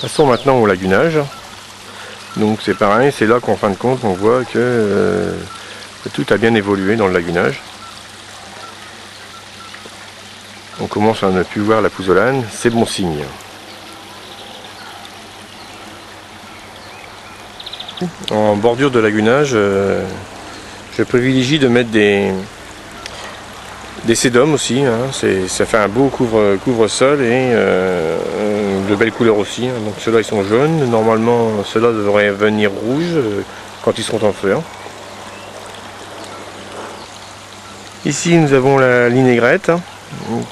Passons maintenant au lagunage. Donc c'est pareil, c'est là qu'en fin de compte on voit que tout a bien évolué dans le lagunage. On commence à ne plus voir la pouzzolane, c'est bon signe. En bordure de lagunage, je privilégie de mettre des sédums aussi, hein. Ça fait un beau couvre-sol et de belles couleurs aussi, hein. Donc ceux-là ils sont jaunes, normalement ceux-là devraient venir rouges quand ils seront en fleurs. Ici nous avons la linaigrette, hein,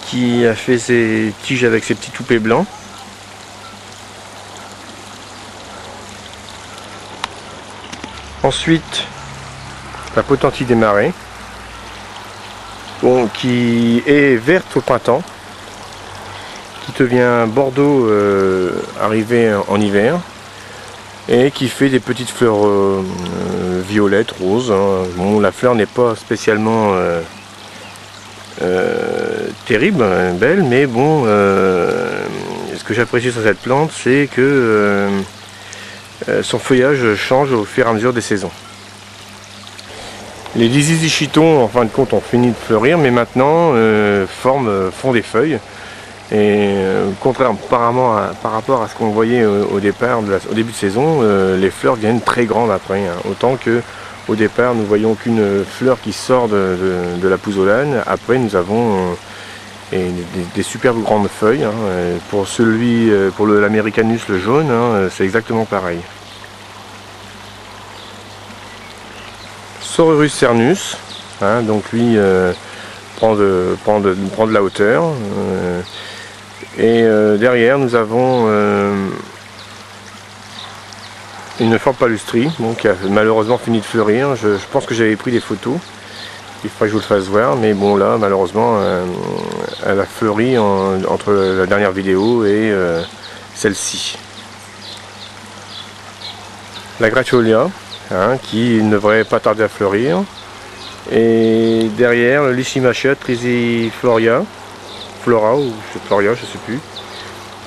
qui a fait ses tiges avec ses petits toupets blancs. Ensuite la potentille des marais, bon, qui est verte au printemps, qui devient bordeaux arrivé en hiver et qui fait des petites fleurs violettes, roses, hein. Bon, la fleur n'est pas spécialement terrible, belle, mais bon, ce que j'apprécie sur cette plante, c'est que son feuillage change au fur et à mesure des saisons. Les Lysisychitons, en fin de compte, ont fini de fleurir, mais maintenant font des feuilles. Et contrairement par rapport à ce qu'on voyait au début de saison, les fleurs deviennent très grandes après, hein. Autant que au départ nous voyons qu'une fleur qui sort de la pouzzolane. Après nous avons des superbes grandes feuilles, hein. Pour l'Americanus, le jaune, hein, c'est exactement pareil. Sorurus cernus, hein, donc lui prend de la hauteur. Et derrière nous avons une Forpalustrie, bon, qui a malheureusement fini de fleurir. Je pense que j'avais pris des photos, il faudrait que je vous le fasse voir, mais bon là malheureusement elle a fleuri entre la dernière vidéo et celle-ci. La Graciolia, hein, qui ne devrait pas tarder à fleurir, et derrière le Lysimachia trisiflora, ou Floria, je sais plus.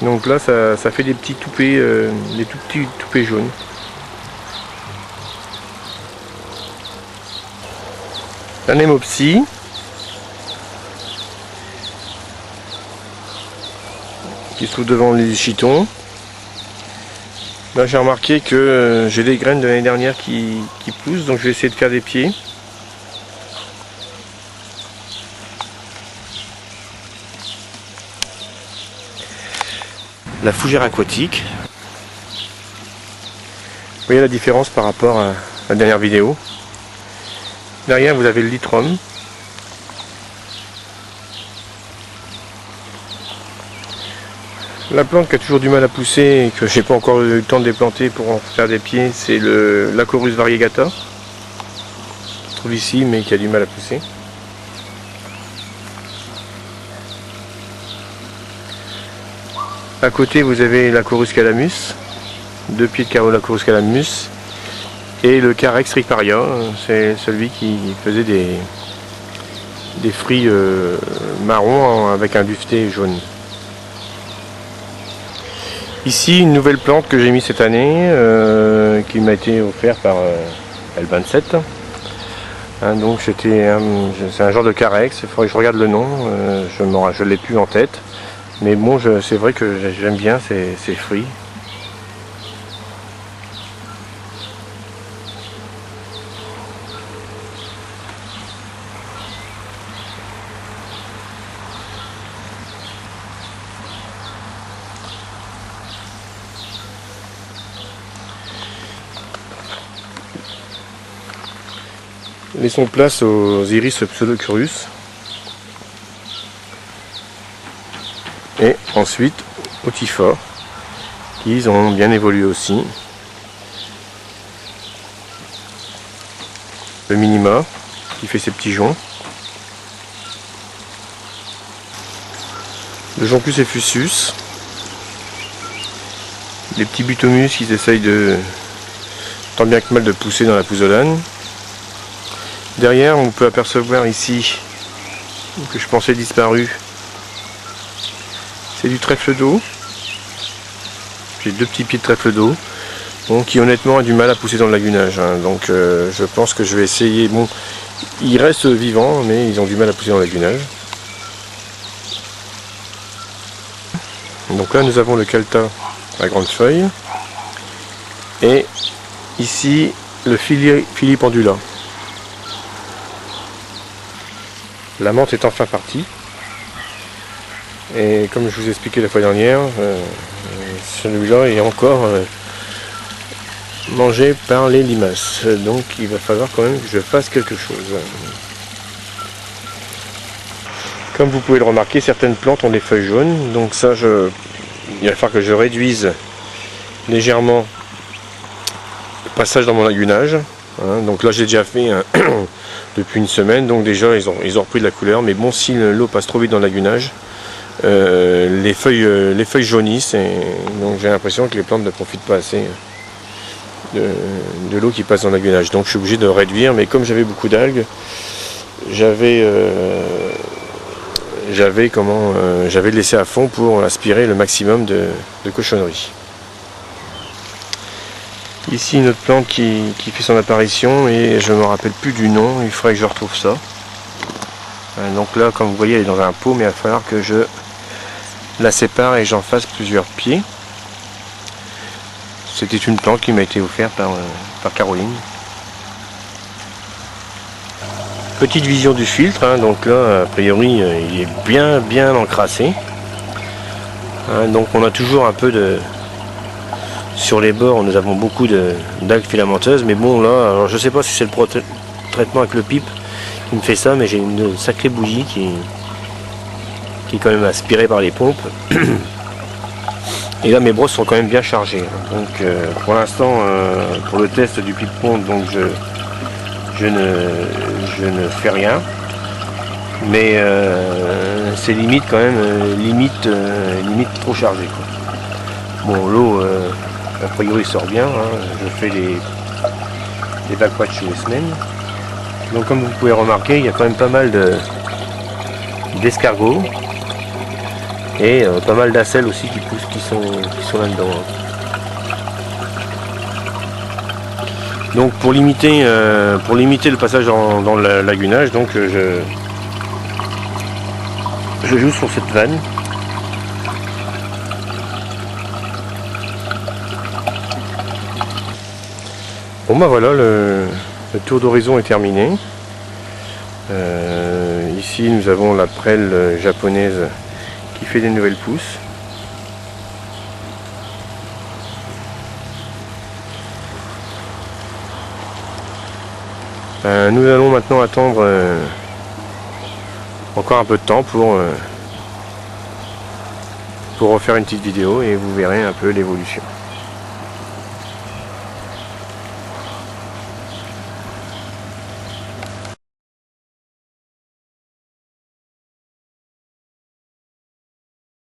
Donc là ça fait des petits toupets, des tout petits toupets jaunes. La Némopsie, qui se trouve devant les Lysichiton. Là j'ai remarqué que j'ai des graines de l'année dernière qui poussent, donc je vais essayer de faire des pieds. La fougère aquatique. Vous voyez la différence par rapport à la dernière vidéo. Derrière vous avez le Lytrum. La plante qui a toujours du mal à pousser et que j'ai pas encore eu le temps de déplanter pour en faire des pieds, c'est l'Acorus variegata. Qui se trouve ici mais qui a du mal à pousser. À côté vous avez l'Acorus calamus, 2 pieds de l'Acorus calamus, et le Carex riparia, c'est celui qui faisait des fruits marrons avec un duveté jaune. Ici une nouvelle plante que j'ai mis cette année, qui m'a été offerte par L27. Hein, donc c'est un genre de Carex, il faudrait que je regarde le nom, je ne l'ai plus en tête. Mais bon, c'est vrai que j'aime bien ces fruits. Laissons place aux iris pseudocurus. Et ensuite aux Tifa, qui ont bien évolué aussi. Le Minima, qui fait ses petits joncs. Le Jonchus effusus. Les petits Butomus qui essayent de tant bien que mal de pousser dans la pouzzolane. Derrière on peut apercevoir ici, que je pensais disparu, c'est du trèfle d'eau. J'ai 2 petits pieds de trèfle d'eau, donc qui honnêtement a du mal à pousser dans le lagunage. Hein. Donc je pense que je vais essayer. Bon, ils restent vivants, mais ils ont du mal à pousser dans le lagunage. Donc là nous avons le Calta à grande feuille. Et ici le Filipendula. La menthe est enfin partie. Et comme je vous ai expliqué la fois dernière, celui-là est encore mangé par les limaces. Donc il va falloir quand même que je fasse quelque chose. Comme vous pouvez le remarquer, certaines plantes ont des feuilles jaunes. Donc ça, il va falloir que je réduise légèrement le passage dans mon lagunage. Hein. Donc là j'ai déjà fait depuis une semaine. Donc déjà ils ont repris de la couleur. Mais bon, si l'eau passe trop vite dans le lagunage, les feuilles jaunissent. Et donc j'ai l'impression que les plantes ne profitent pas assez de l'eau qui passe dans le lagunage. Donc je suis obligé de réduire. Mais comme j'avais beaucoup d'algues, j'avais laissé à fond pour aspirer le maximum de cochonneries. Ici une autre plante qui fait son apparition et je ne me rappelle plus du nom, il faudrait que je retrouve ça. Donc là, comme vous voyez, elle est dans un pot, mais il va falloir que je la sépare et j'en fasse plusieurs pieds. C'était une plante qui m'a été offerte par Caroline. Petite vision du filtre, hein, donc là a priori il est bien encrassé. Hein, donc on a toujours un peu de... Sur les bords nous avons beaucoup d'algues filamenteuses, mais bon là, alors je sais pas si c'est le traitement avec le pipe qui me fait ça, mais j'ai une sacrée bougie qui est quand même aspirée par les pompes. Et là mes brosses sont quand même bien chargées. Donc pour l'instant, pour le test du pipe pompe, donc je ne fais rien, mais c'est limite quand même, limite trop chargé, quoi. Bon, l'eau a priori sort bien, hein. Je fais des backwatch tous les semaines. Donc comme vous pouvez remarquer, il y a quand même pas mal d'escargots et pas mal d'acelles aussi qui poussent, qui sont là-dedans. Hein. Donc pour limiter le passage dans le lagunage, donc je joue sur cette vanne. Bon bah voilà, le tour d'horizon est terminé. Ici nous avons la prêle japonaise qui fait des nouvelles pousses. Nous allons maintenant attendre encore un peu de temps pour refaire une petite vidéo et vous verrez un peu l'évolution.